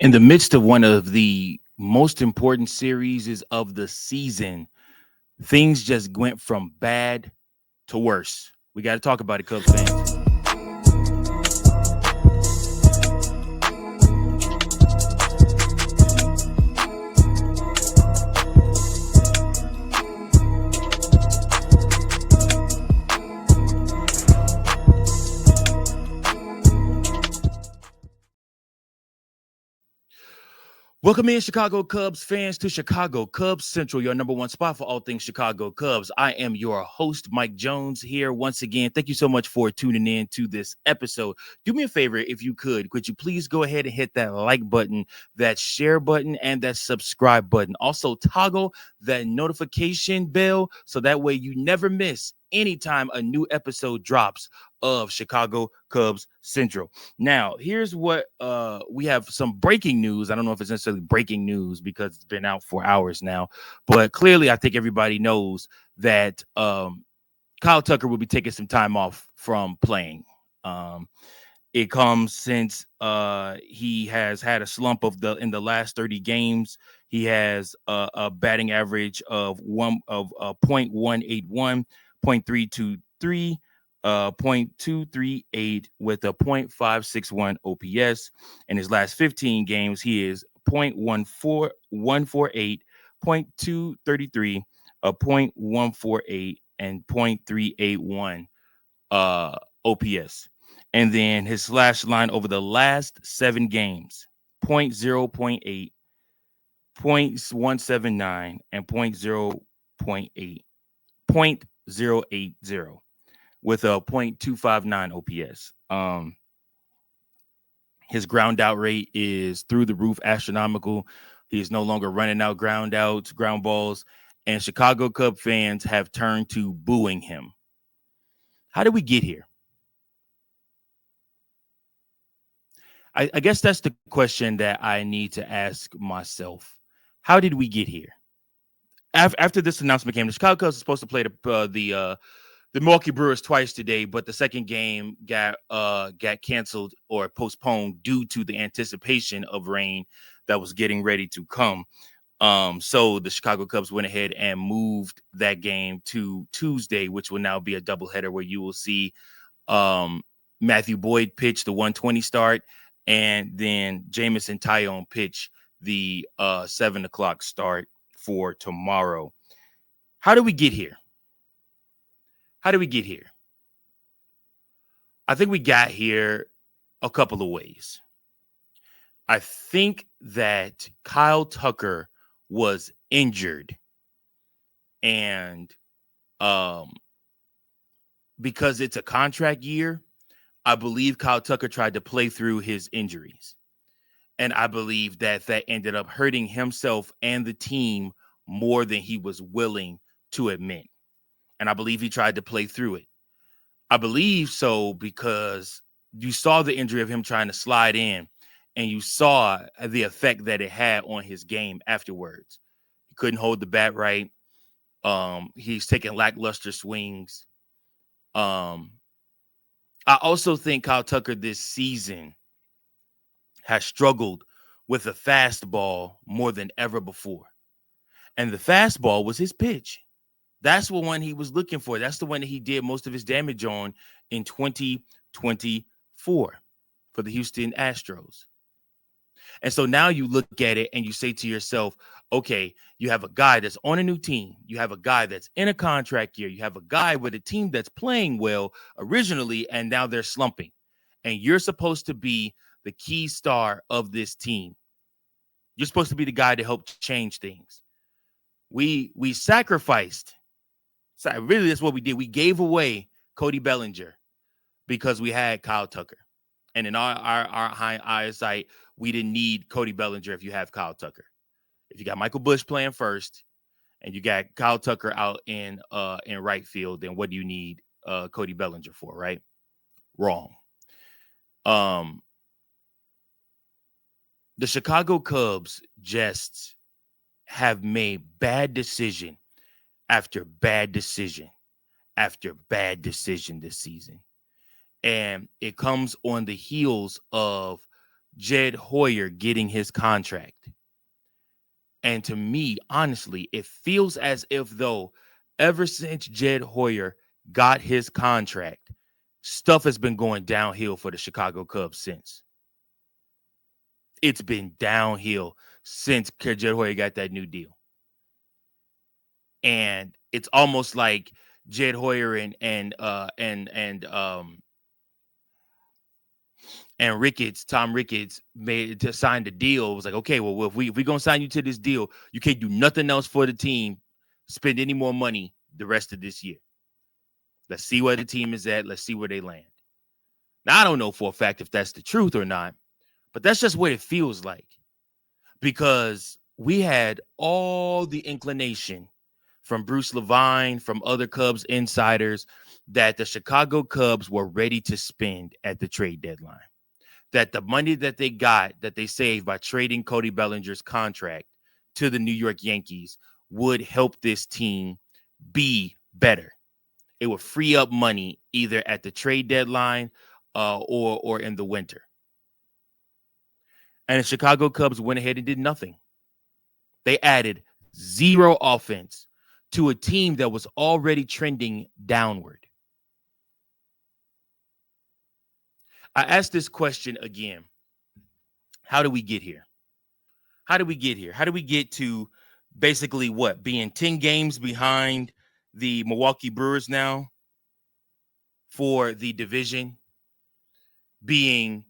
In the midst of one of the most important series of the season, things just went from bad to worse. We got to talk about it, Cubs fans. Welcome in, Chicago Cubs fans, to Chicago Cubs Central, your number one spot for all things Chicago Cubs. I am your host, Mike Jones, here once again. Thank you so much for tuning in to this episode. Do me a favor, if you could you please go ahead and hit that like button, that share button, and that subscribe button. Also, toggle that notification bell so that way you never miss anytime a new episode drops of Chicago Cubs Central. Now, here's what we have: some breaking news. I don't know if it's necessarily breaking news because it's been out for hours now, but clearly I think everybody knows that Kyle Tucker will be taking some time off from playing. It comes since he has had a slump in the last 30 games. He has a batting average of 0.181, 0.323, 0.238 with a 0.561 OPS. In his last 15 games, he is 0.148, 0.233, a 0.148, and 0.381 OPS. And then his slash line over the last 7 games, 0.0.8, 0.179, and 0.0.8, 0.080 with a 0.259 OPS. His ground out rate is through the roof, astronomical. He is no longer running out ground balls, and Chicago Cub fans have turned to booing him. How did we get here? I guess that's the question that I need to ask myself. How did we get here? After this announcement came, the Chicago Cubs are supposed to play the Milwaukee Brewers twice today, but the second game got canceled or postponed due to the anticipation of rain that was getting ready to come. So the Chicago Cubs went ahead and moved that game to Tuesday, which will now be a doubleheader where you will see Matthew Boyd pitch the 1:20 start, and then Jamison Tyone pitch the 7 o'clock start for tomorrow. How do we get here? How did we get here? I think we got here a couple of ways. I think that Kyle Tucker was injured, and because it's a contract year, I believe Kyle Tucker tried to play through his injuries. And I believe that ended up hurting himself and the team more than he was willing to admit. And I believe he tried to play through it. I believe so because you saw the injury of him trying to slide in, and you saw the effect that it had on his game afterwards. He couldn't hold the bat right. He's taking lackluster swings. I also think Kyle Tucker this season has struggled with the fastball more than ever before. And the fastball was his pitch. That's the one he was looking for. That's the one that he did most of his damage on in 2024 for the Houston Astros. And so now you look at it and you say to yourself, okay, you have a guy that's on a new team. You have a guy that's in a contract year. You have a guy with a team that's playing well originally, and now they're slumping. And you're supposed to be the key star of this team. You're supposed to be the guy to help change things. We sacrificed. So really, that's what we did. We gave away Cody Bellinger because we had Kyle Tucker. And in our high eyesight, we didn't need Cody Bellinger if you have Kyle Tucker. If you got Michael Busch playing first and you got Kyle Tucker out in right field, then what do you need Cody Bellinger for, right? Wrong. The Chicago Cubs just have made bad decision after bad decision after bad decision this season. And it comes on the heels of Jed Hoyer getting his contract. And to me, honestly, it feels as if though ever since Jed Hoyer got his contract, stuff has been going downhill for the Chicago Cubs since. It's been downhill since Jed Hoyer got that new deal. And it's almost like Jed Hoyer and Tom Ricketts made to sign the deal. It was like, okay, well, if we're gonna sign you to this deal, you can't do nothing else for the team, spend any more money the rest of this year. Let's see where the team is at. Let's see where they land. Now, I don't know for a fact if that's the truth or not, but that's just what it feels like. Because we had all the inclination from Bruce Levine, from other Cubs insiders, that the Chicago Cubs were ready to spend at the trade deadline. That the money that they got, that they saved by trading Cody Bellinger's contract to the New York Yankees, would help this team be better. It would free up money either at the trade deadline or in the winter. And the Chicago Cubs went ahead and did nothing. They added zero offense to a team that was already trending downward. I asked this question again. How do we get here? How do we get here? How do we get to basically what? Being 10 games behind the Milwaukee Brewers now for the division? Being,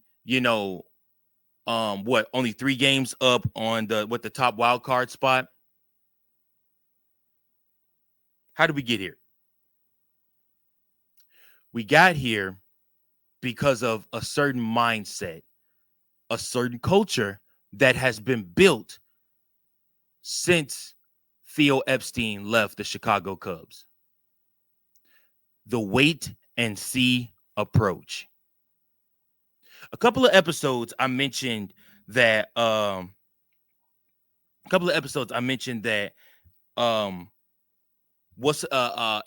only 3 games up on the top wild card spot? How did we get here? We got here because of a certain mindset, a certain culture that has been built since Theo Epstein left the Chicago Cubs. The wait and see approach. A couple of episodes I mentioned that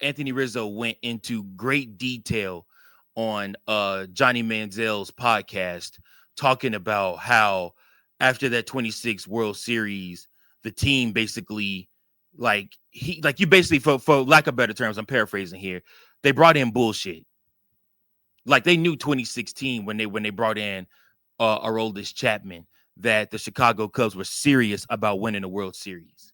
Anthony Rizzo went into great detail on Johnny Manziel's podcast, talking about how after that 26 World Series, the team basically, for lack of better terms, I'm paraphrasing here, they brought in bullshit. Like they knew 2016 when they brought in Aroldis Chapman, that the Chicago Cubs were serious about winning the World Series.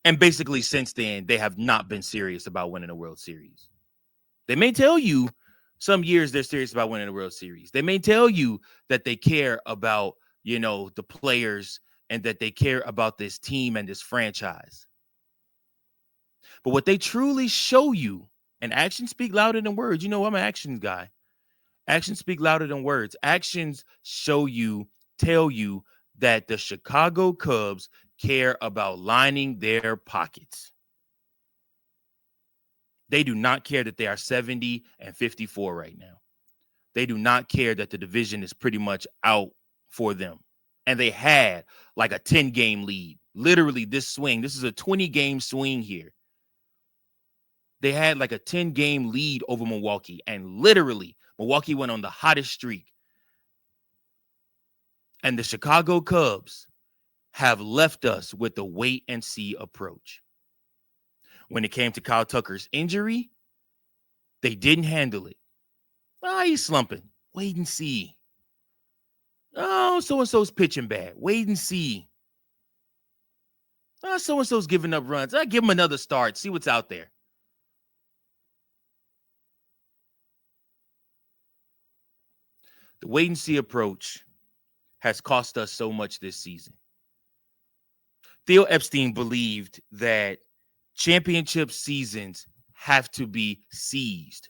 And basically since then, they have not been serious about winning a World Series. They may tell you some years they're serious about winning the World Series. They may tell you that they care about, the players and that they care about this team and this franchise. But what they truly show you, and actions speak louder than words. I'm an actions guy. Actions speak louder than words. Actions tell you that the Chicago Cubs care about lining their pockets. They do not care that they are 70-54 right now. They do not care that the division is pretty much out for them. And they had like a 10-game lead. Literally this swing. This is a 20-game swing here. They had like a 10-game lead over Milwaukee. And literally, Milwaukee went on the hottest streak. And the Chicago Cubs have left us with the wait and see approach. When it came to Kyle Tucker's injury, they didn't handle it. He's slumping. Wait and see. Oh, so-and-so's pitching bad. Wait and see. So-and-so's giving up runs. Give him another start. See what's out there. The wait and see approach has cost us so much this season. Theo Epstein believed that championship seasons have to be seized.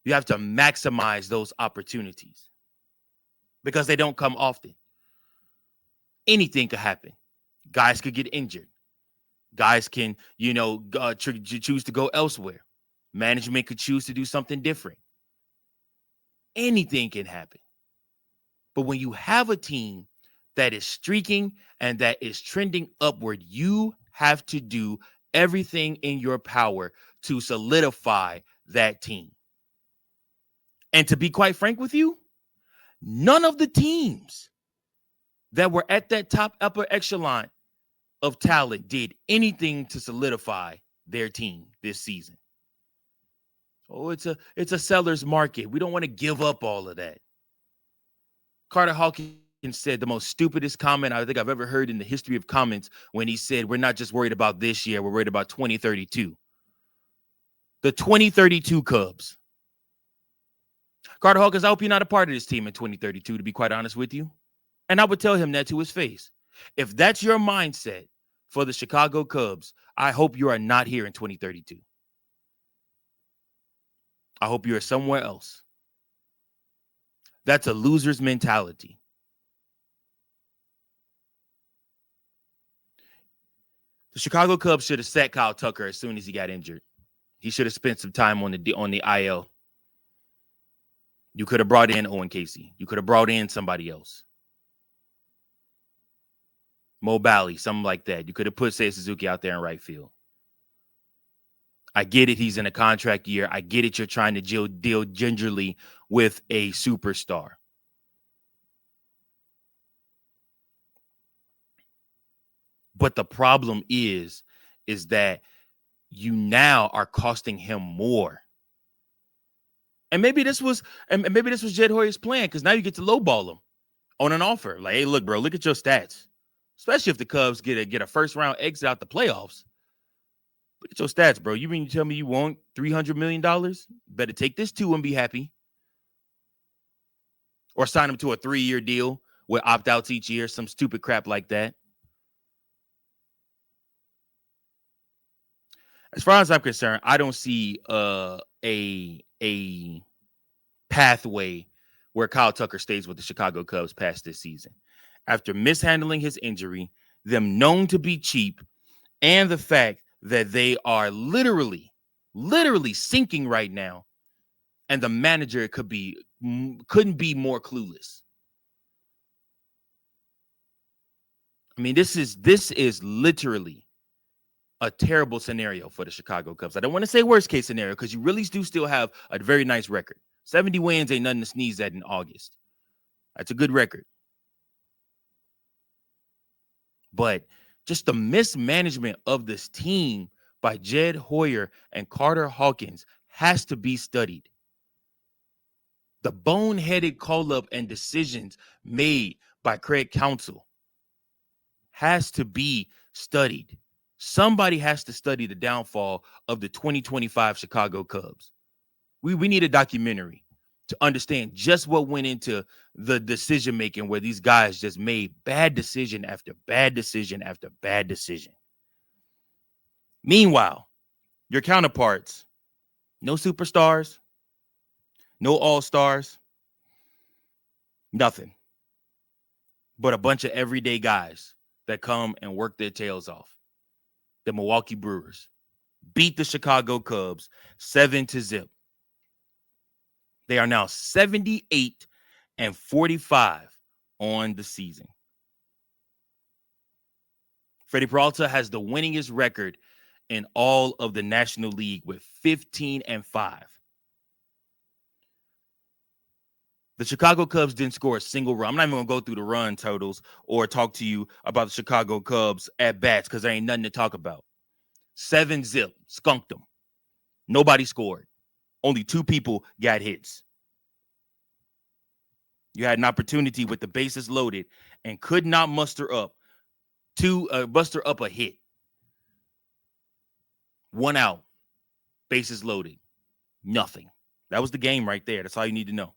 You have to maximize those opportunities because they don't come often. Anything could happen. Guys could get injured. Guys can, choose to go elsewhere. Management could choose to do something different. Anything can happen. But when you have a team that is streaking and that is trending upward, you have to do everything in your power to solidify that team. And to be quite frank with you, None of the teams that were at that top upper echelon of talent did anything to solidify their team this season. Oh, it's a seller's market. We don't want to give up all of that. Carter Hawkins said the most stupidest comment I think I've ever heard in the history of comments when he said, we're not just worried about this year, we're worried about 2032. The 2032 Cubs. Carter Hawkins, I hope you're not a part of this team in 2032, to be quite honest with you. And I would tell him that to his face. If that's your mindset for the Chicago Cubs, I hope you are not here in 2032. I hope you are somewhere else. That's a loser's mentality. The Chicago Cubs should have set Kyle Tucker as soon as he got injured. He should have spent some time on the IL. You could have brought in Owen Casey. You could have brought in somebody else. Mo Bally, something like that. You could have put Seiya Suzuki out there in right field. I get it. He's in a contract year. I get it. You're trying to deal gingerly with a superstar. But the problem is that you now are costing him more. And maybe this was Jed Hoyer's plan, because now you get to lowball him on an offer. Like, hey, look, bro, look at your stats. Especially if the Cubs get a first round exit out the playoffs. Look at your stats, bro. You mean you tell me you want $300 million? Better take this too and be happy. Or sign him to a 3-year deal with opt-outs each year, some stupid crap like that. As far as I'm concerned, I don't see a pathway where Kyle Tucker stays with the Chicago Cubs past this season. After mishandling his injury, them known to be cheap, and the fact that they are literally sinking right now, and the manager couldn't be more clueless. I mean, this is literally a terrible scenario for the Chicago Cubs. I don't want to say worst case scenario, because you really do still have a very nice record. 70 wins ain't nothing to sneeze at in August. That's a good record. But just the mismanagement of this team by Jed Hoyer and Carter Hawkins has to be studied. The boneheaded call-up and decisions made by Craig Counsell has to be studied. Somebody has to study the downfall of the 2025 Chicago Cubs. We need a documentary to understand just what went into the decision-making, where these guys just made bad decision after bad decision after bad decision. Meanwhile, your counterparts, no superstars, no all-stars, nothing but a bunch of everyday guys that come and work their tails off. The Milwaukee Brewers beat the Chicago Cubs 7-0. They are now 78-45 on the season. Freddie Peralta has the winningest record in all of the National League with 15-5. The Chicago Cubs didn't score a single run. I'm not even going to go through the run totals or talk to you about the Chicago Cubs at bats, because there ain't nothing to talk about. 7-0, skunked them. Nobody scored. Only 2 people got hits. You had an opportunity with the bases loaded and could not muster up a hit. 1 out, bases loaded, nothing. That was the game right there. That's all you need to know.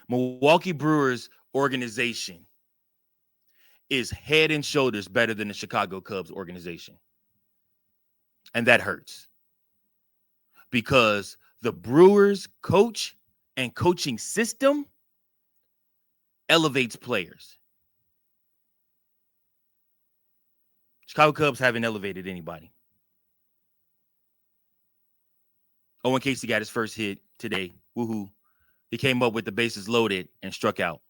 Milwaukee Brewers organization is head and shoulders better than the Chicago Cubs organization. And that hurts, because the Brewers coach and coaching system elevates players. Chicago Cubs haven't elevated anybody. Owen Casey got his first hit today. Woohoo. He came up with the bases loaded and struck out.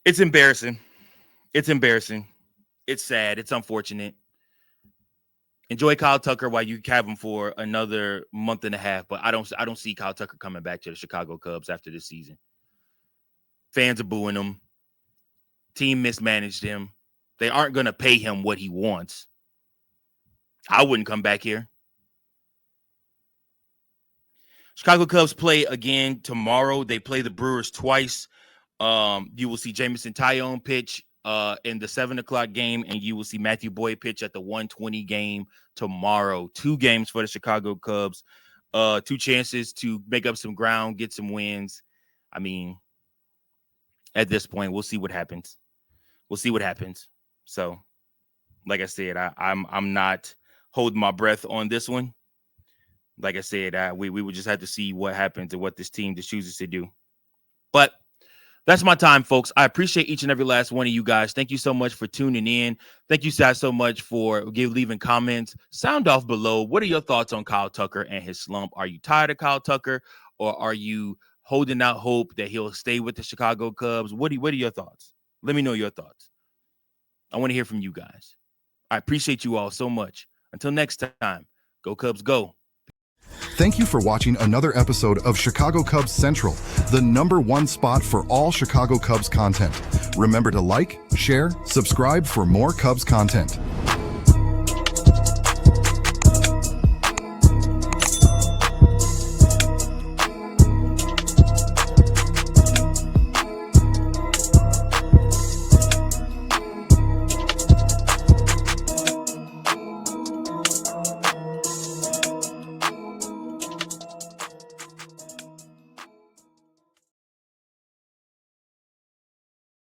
It's embarrassing. It's embarrassing. It's sad. It's unfortunate. Enjoy Kyle Tucker while you have him for another month and a half, but I don't see Kyle Tucker coming back to the Chicago Cubs after this season. Fans are booing him. Team mismanaged him. They aren't going to pay him what he wants. I wouldn't come back here. Chicago Cubs play again tomorrow. They play the Brewers twice. You will see Jameson Taillon pitch in the 7:00 game, and you will see Matthew Boyd pitch at the 1:20 game tomorrow. 2 games for the Chicago Cubs. 2 chances to make up some ground, get some wins. I mean, at this point, we'll see what happens. So, like I said, I'm not holding my breath on this one. Like I said, we would just have to see what happens and what this team just chooses to do. But that's my time, folks. I appreciate each and every last one of you guys. Thank you so much for tuning in. Thank you guys so much for leaving comments. Sound off below. What are your thoughts on Kyle Tucker and his slump? Are you tired of Kyle Tucker, or are you holding out hope that he'll stay with the Chicago Cubs? What are your thoughts? Let me know your thoughts. I want to hear from you guys. I appreciate you all so much. Until next time, go Cubs, go. Thank you for watching another episode of Chicago Cubs Central, the #1 spot for all Chicago Cubs content. Remember to like, share, subscribe for more Cubs content.